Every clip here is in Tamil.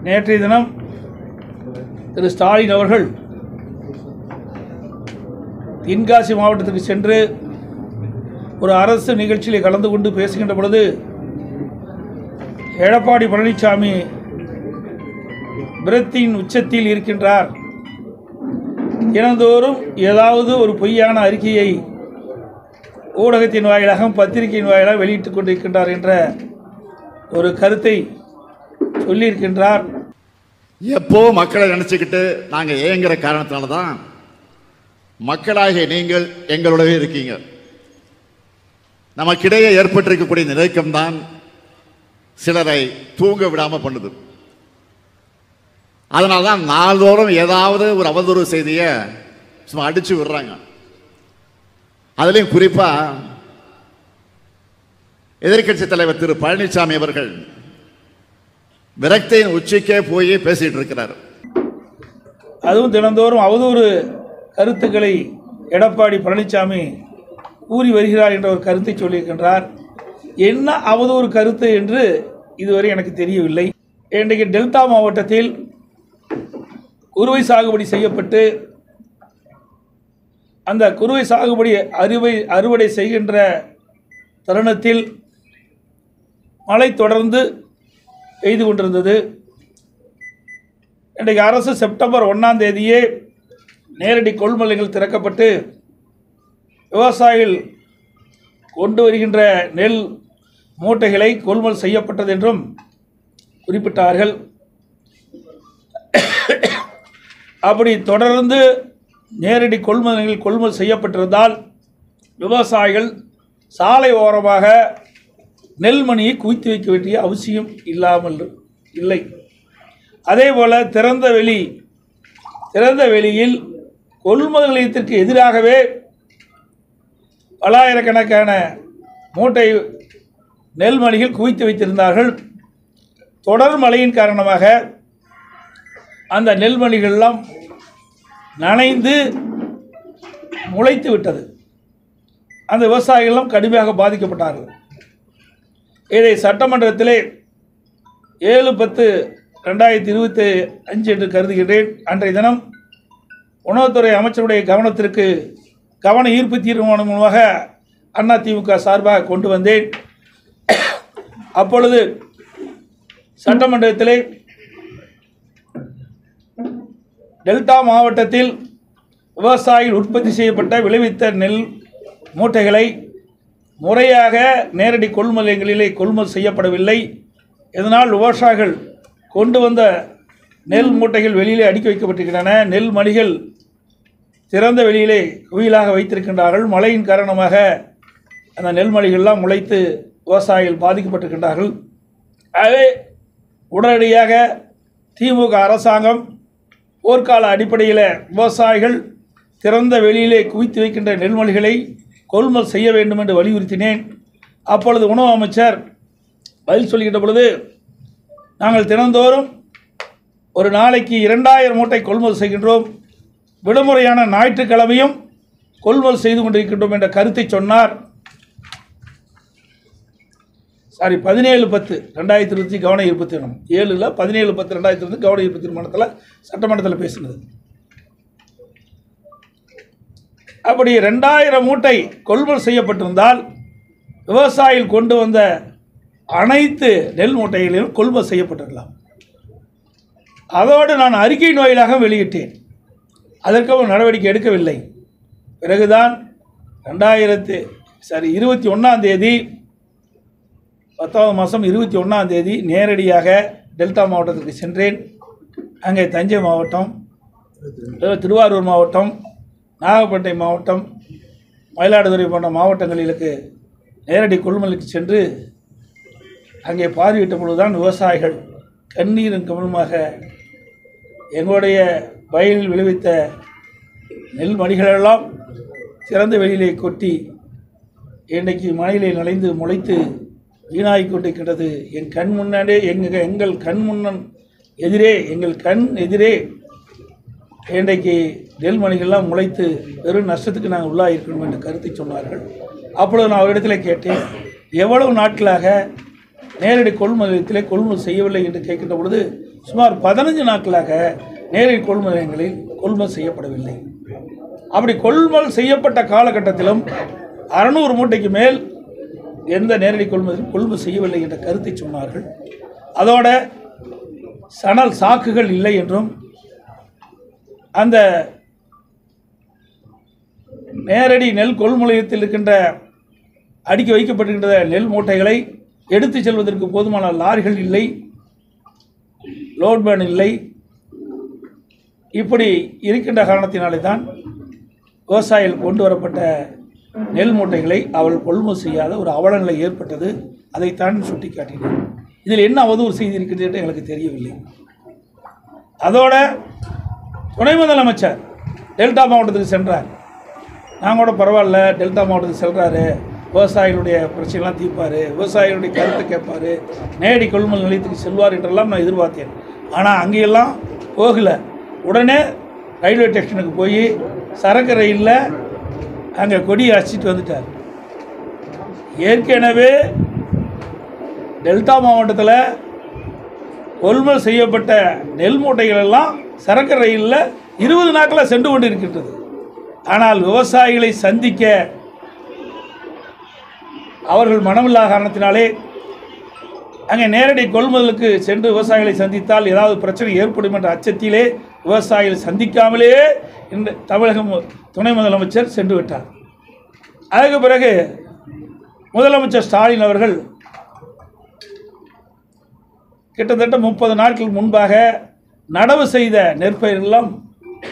நேற்றைய தினம் திரு ஸ்டாலின் அவர்கள் தென்காசி மாவட்டத்துக்கு சென்று ஒரு அரசு நிகழ்ச்சியில் கலந்து கொண்டு பேசுகின்ற பொழுது எடப்பாடி பழனிசாமி பிரத்தின் உச்சத்தில் இருக்கின்றார், தினந்தோறும் ஏதாவது ஒரு பொய்யான அறிக்கையை ஊடகத்தின் வாயிலாக பத்திரிகையின் வாயிலாக வெளியிட்டுக் கொண்டிருக்கின்றார் என்ற ஒரு கருத்தை சொல்லியிருக்கின்றார். எப்போ மக்களை நினைச்சுக்கிட்டு நாங்கள் ஏங்குற காரணத்தினால தான் மக்களாகிய நீங்கள் எங்களோடவே இருக்கீங்க. நமக்கிடையே ஏற்பட்டிருக்கக்கூடிய நிலைக்கம்தான் சிலரை தூங்க விடாம பண்ணுது. அதனால்தான் நாள்தோறும் ஏதாவது ஒரு அவதூறு செய்தியை சும்மா அடிச்சு விடுறாங்க. அதுலேயும் குறிப்பா எதிர்க்கட்சி தலைவர் திரு பழனிசாமி அவர்கள் விரக்தியின் உச்சிக்கே போய் பேசிட்டு இருக்கிறார். அதுவும் தினந்தோறும் அவதூறு கருத்துக்களை எடப்பாடி பழனிசாமி கூறி வருகிறார் என்ற ஒரு கருத்தை சொல்லியிருக்கின்றார். என்ன அவதூறு கருத்து என்று இதுவரை எனக்கு தெரியவில்லை. இன்றைக்கு டெல்டா மாவட்டத்தில் குறுவை சாகுபடி செய்யப்பட்டு அந்த குறுவை சாகுபடி அறுவடை செய்கின்ற தருணத்தில் மழை தொடர்ந்து பெய்து கொண்டிருந்தது. இன்றைக்கு அரசு செப்டம்பர் 1ஆம் தேதியே நேரடி கொள்முதல்கள் திறக்கப்பட்டு விவசாயிகள் கொண்டு வருகின்ற நெல் மூட்டைகளை கொள்முதல் செய்யப்பட்டது என்றும் குறிப்பிட்டார்கள். அப்படி தொடர்ந்து நேரடி கொள்முதல் செய்யப்பட்டிருந்தால் விவசாயிகள் சாலை ஓரமாக நெல்மணியை குவித்து வைக்க வேண்டிய அவசியம் இல்லாமல் இல்லை. அதேபோல் திறந்த வெளியில் கொள்முதல் நிலையத்திற்கு எதிராகவே பல்லாயிரக்கணக்கான மூட்டை நெல்மணிகள் குவித்து வைத்திருந்தார்கள். தொடர் மழையின் காரணமாக அந்த நெல்மணிகளெல்லாம் நனைந்து முளைத்து விட்டது. அந்த விவசாயிகளெல்லாம் கடுமையாக பாதிக்கப்பட்டார்கள். இதை சட்டமன்றத்திலே 7/10/2025 என்று கருதுகின்றேன். அன்றைய தினம் உணவுத்துறை அமைச்சருடைய கவன ஈர்ப்பு தீர்மானம் மூலமாக அதிமுக சார்பாக கொண்டு வந்தேன். அப்பொழுது சட்டமன்றத்திலே டெல்டா மாவட்டத்தில் விவசாயிகள் உற்பத்தி செய்யப்பட்ட விளைவித்த நெல் மூட்டைகளை முறையாக நேரடி கொள்முதலிலே கொள்முதல் செய்யப்படவில்லை. இதனால் விவசாயிகள் கொண்டு வந்த நெல் மூட்டைகள் வெளியிலே அடுக்கி வைக்கப்பட்டிருக்கின்றன. நெல் மணிகள் திறந்த வெளியிலே குவியலாக வைத்திருக்கின்றார்கள். மழையின் காரணமாக அந்த நெல்மணிகள்லாம் முளைத்து விவசாயிகள் பாதிக்கப்பட்டிருக்கின்றார்கள். ஆகவே உடனடியாக திமுக அரசாங்கம் போர்க்கால அடிப்படையில் விவசாயிகள் திறந்த வெளியிலே குவித்து வைக்கின்ற நெல்மணிகளை கொள்முதல் செய்ய வேண்டும் என்று வலியுறுத்தினேன். அப்பொழுது உணவு அமைச்சர் பதில் சொல்கின்ற பொழுது, நாங்கள் தினந்தோறும் ஒரு நாளைக்கு 2000 மூட்டை கொள்முதல் செய்கின்றோம், விடுமுறையான ஞாயிற்றுக்கிழமையும் கொள்முதல் செய்து கொண்டிருக்கின்றோம் என்ற கருத்தை சொன்னார். 17/10/2020 கவன ஈர்ப்பு தீர்மானம் 7 17/10/2020 கவன ஈர்ப்பு தீர்மானத்தில் சட்டமன்றத்தில் பேசினது. அப்படி 2000 மூட்டை கொள்முதல் செய்யப்பட்டிருந்தால் விவசாயிகள் கொண்டு வந்த அனைத்து நெல் மூட்டைகளிலும் கொள்முதல் செய்யப்பட்டிருக்கலாம். அதோடு நான் அறிக்கையின் வாயிலாக வெளியிட்டேன். அதற்கு நடவடிக்கை எடுக்கவில்லை. பிறகுதான் 21ஆம் தேதி 10வது மாதம் 21ஆம் தேதி நேரடியாக டெல்டா மாவட்டத்திற்கு சென்றேன். அங்கே தஞ்சை மாவட்டம், திருவாரூர் மாவட்டம், நாகப்பட்டினம் மாவட்டம், மயிலாடுதுறை போன்ற மாவட்டங்களுக்கு நேரடி கொள்முதலுக்கு சென்று அங்கே பார்வையிட்ட பொழுதுதான் விவசாயிகள் கண்ணீரும் கவனமாக எங்களுடைய வயலில் விளைவித்த நெல் மணிகளெல்லாம் திறந்த வெளியிலே கொட்டி இன்றைக்கு மழையிலே நனைந்து முளைத்து வீணாகி கொண்டிருக்கிறது. என் கண் முன்னாடியே எங்கள் கண் எதிரே இன்றைக்கு நெல்மணிகள்லாம் முளைத்து பெரும் நஷ்டத்துக்கு நாங்கள் உள்ளாயிருக்கணும் என்ற கருத்தை சொன்னார்கள். அப்பொழுது நான் அவரிடத்தில் கேட்டேன், எவ்வளவு நாட்களாக நேரடி கொள்முதலத்திலே கொள்முதல் செய்யவில்லை என்று கேட்கின்ற பொழுது சுமார் 15 நாட்களாக நேரடி கொள்முதல் நிலையங்களில் கொள்முதல் செய்யப்படவில்லை. அப்படி கொள்முதல் செய்யப்பட்ட காலகட்டத்திலும் 600 மூட்டைக்கு மேல் எந்த நேரடி கொள்முதல் செய்யவில்லை என்ற கருத்தை சொன்னார்கள். அதோட சணல் சாக்குகள் இல்லை என்றும் அந்த நேரடி நெல் கொள்முதலத்தில் இருக்கின்ற அடுக்கி வைக்கப்பட்டிருக்கின்ற நெல் மூட்டைகளை எடுத்து செல்வதற்கு போதுமான லாரிகள் இல்லை, லோட்மேன் இல்லை. இப்படி இருக்கின்ற காரணத்தினாலே தான் விவசாயிகள் கொண்டு வரப்பட்ட நெல் மூட்டைகளை அவள் கொள்முதல் செய்யாத ஒரு அவலநிலை ஏற்பட்டது. அதைத்தான் சுட்டி காட்டினேன். இதில் என்ன அவதூறு செய்தி இருக்கிறது என்று எங்களுக்கு தெரியவில்லை. அதோட துணை முதலமைச்சர் டெல்டா மாவட்டத்துக்கு சென்றார். நாங்கள் கூட பரவாயில்ல, டெல்டா மாவட்டத்துக்கு செல்கிறாரு, விவசாயிகளுடைய பிரச்சனைலாம் தீர்ப்பார், விவசாயிகளுடைய கருத்தை கேட்பார், நேரடி கொள்முதல் நிலையத்துக்கு செல்வார் என்றெல்லாம் நான் எதிர்பார்த்தேன். ஆனால் அங்கேயெல்லாம் போகலை. உடனே ரயில்வே ஸ்டேஷனுக்கு போய் சரக்கு ரயிலில் அங்கே கொடியை அடிச்சிட்டு வந்துட்டார். ஏற்கனவே டெல்டா மாவட்டத்தில் கொள்முதல் செய்யப்பட்ட நெல் மூட்டைகள் எல்லாம் சரக்கு ரயிலில் 20 நாட்களில் சென்று கொண்டு இருக்கின்றது. ஆனால் விவசாயிகளை சந்திக்க அவர்கள் மனமில்லாத காரணத்தினாலே அங்கே நேரடி கொள்முதலுக்கு சென்று விவசாயிகளை சந்தித்தால் ஏதாவது பிரச்சனை ஏற்படும் என்ற அச்சத்திலே விவசாயிகளை சந்திக்காமலே இந்த தமிழக துணை முதலமைச்சர் சென்று விட்டார். அதுக்கு பிறகு முதலமைச்சர் ஸ்டாலின் அவர்கள் கிட்டத்தட்ட 30 நாட்கள் முன்பாக நடவு செய்த நெற்பயிரெல்லாம்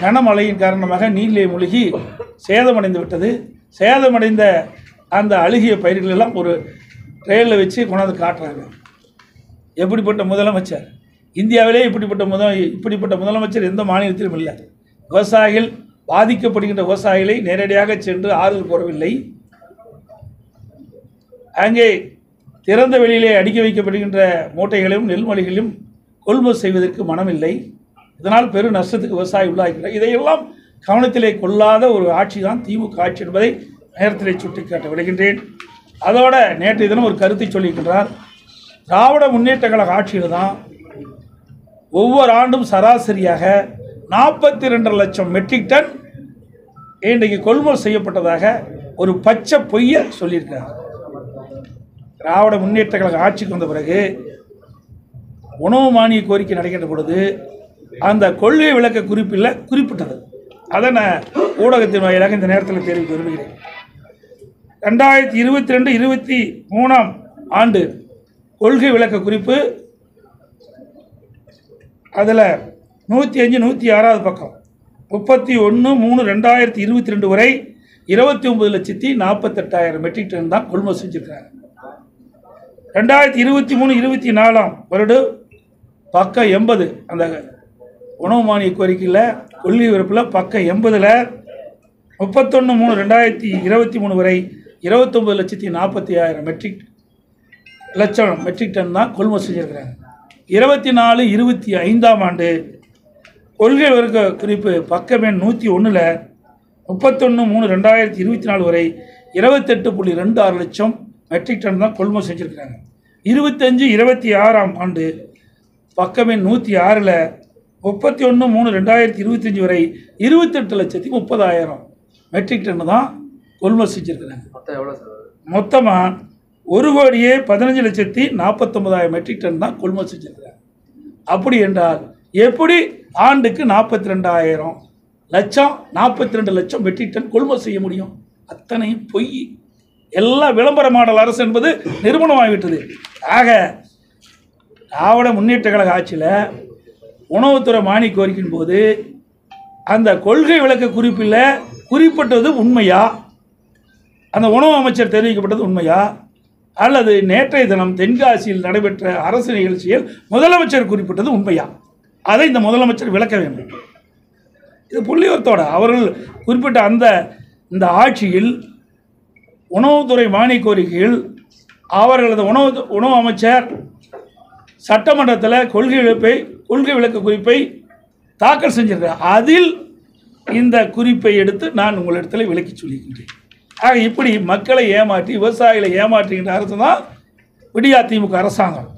கனமழையின் காரணமாக நீரிலே மூழ்கி சேதமடைந்து விட்டது. சேதமடைந்த அந்த அழுகிய பயிர்கள் எல்லாம் ஒரு ட்ரெயினில் வச்சு கொண்டாந்து காட்டுறாங்க. எப்படிப்பட்ட முதலமைச்சர்! இந்தியாவிலே இப்படிப்பட்ட முதலமைச்சர் எந்த மாநிலத்திலும் இல்லை. விவசாயிகள் பாதிக்கப்படுகின்ற விவசாயிகளை நேரடியாக சென்று ஆறுதல் கூறவில்லை. அங்கே திறந்த வெளியிலே அடுக்கி வைக்கப்படுகின்ற மூட்டைகளையும் நெல்மணிகளையும் கொள்முதல் செய்வதற்கு மனமில்லை. இதனால் பெரும் நஷ்டத்துக்கு விவசாயி உள்ளாகிறார். இதையெல்லாம் கவனத்திலே கொள்ளாத ஒரு ஆட்சி தான் திமுக ஆட்சி என்பதை நேரத்திலே சுட்டிக்காட்ட விடுகின்றேன். அதோட நேற்றைய தினம் ஒரு கருத்தை சொல்லியிருக்கின்றார். திராவிட முன்னேற்ற கழக ஆட்சியில் தான் ஒவ்வொரு ஆண்டும் சராசரியாக 42 லட்சம் மெட்ரிக் டன் இன்றைக்கு கொள்முதல் செய்யப்பட்டதாக ஒரு பச்சை பொய்யை சொல்லியிருக்கிறார். திராவிட முன்னேற்ற கழக ஆட்சிக்கு வந்த பிறகு உணவு மானிய கோரிக்கை நடக்கின்ற பொழுது அந்த கொள்கை விளக்க குறிப்பில் குறிப்பிட்டது. அதை நான் ஊடகத்தின் வாயிலாக இந்த நேரத்தில் தெரிவிக்க விரும்புகிறேன். 2022-23 ஆண்டு கொள்கை விளக்க குறிப்பு அதில் 105-106 பக்கம் 31/3/2022 வரை 29,48,000 மெட்ரிக் டன் தான் கொள்முதல் செஞ்சுருக்காங்க. 2023-24 வருடம் பக்கம் 80 அந்த உணவு மானிய கோரிக்கையில் கொள்கை விருப்பில் பக்கம் 80ல் 31/3/2023 வரை 29,40,000 மெட்ரிக் டன் தான் கொள்முதல் செஞ்சுருக்கிறாங்க. 24-25 ஆண்டு கொள்கை விளக்க குறிப்பு பக்கம் எண் 101ல் 31/3/2024 வரை 28.26 லட்சம் மெட்ரிக் டன் தான் கொள்முதல் செஞ்சுருக்கிறாங்க. 25-26 ஆண்டு பக்கம் எண் 106ல் 31/3/2025 வரை 28,30,000 மெட்ரிக் டன் தான் கொள்முதல் செஞ்சுருக்கிறாங்க. மொத்தமாக 1,15,49,000 மெட்ரிக் டன் தான் கொள்முதல் செஞ்சுருக்கிறாங்க. அப்படி என்றால் எப்படி ஆண்டுக்கு 42 லட்சம் மெட்ரிக் டன் கொள்முதல் செய்ய முடியும்? அத்தனையும் பொய். எல்லாம் விளம்பர மாடல் அரசு என்பது நிரூபணமாகிவிட்டது. ஆக திராவிட முன்னேற்ற கழக ஆட்சியில் உணவுத்துறை மானிய கோரிக்கையின் போது அந்த கொள்கை விளக்க குறிப்பில் குறிப்பிட்டது உண்மையா? அந்த உணவு அமைச்சர் தெரிவிக்கப்பட்டது உண்மையா? அல்லது நேற்றைய தினம் தென்காசியில் நடைபெற்ற அரசு நிகழ்ச்சியில் முதலமைச்சர் குறிப்பிட்டது உண்மையா? அதை இந்த முதலமைச்சர் விளக்க வேண்டும். இது புள்ளிவரத்தோட அவர்கள் குறிப்பிட்ட இந்த ஆட்சியில் உணவுத்துறை மானிய கோரிக்கையில் அவர்களது உணவு அமைச்சர் சட்டமன்றத்தில் கொள்கை விளக்க குறிப்பை தாக்கல் செஞ்சிருக்கிறார். அதில் இந்த குறிப்பை எடுத்து நான் உங்களிடத்தில் விளக்கி சொல்லியிருக்கின்றேன். ஆக இப்படி மக்களை ஏமாற்றி விவசாயிகளை ஏமாற்றுகின்ற அரசு தான் விடியா திமுக அரசாங்கம்.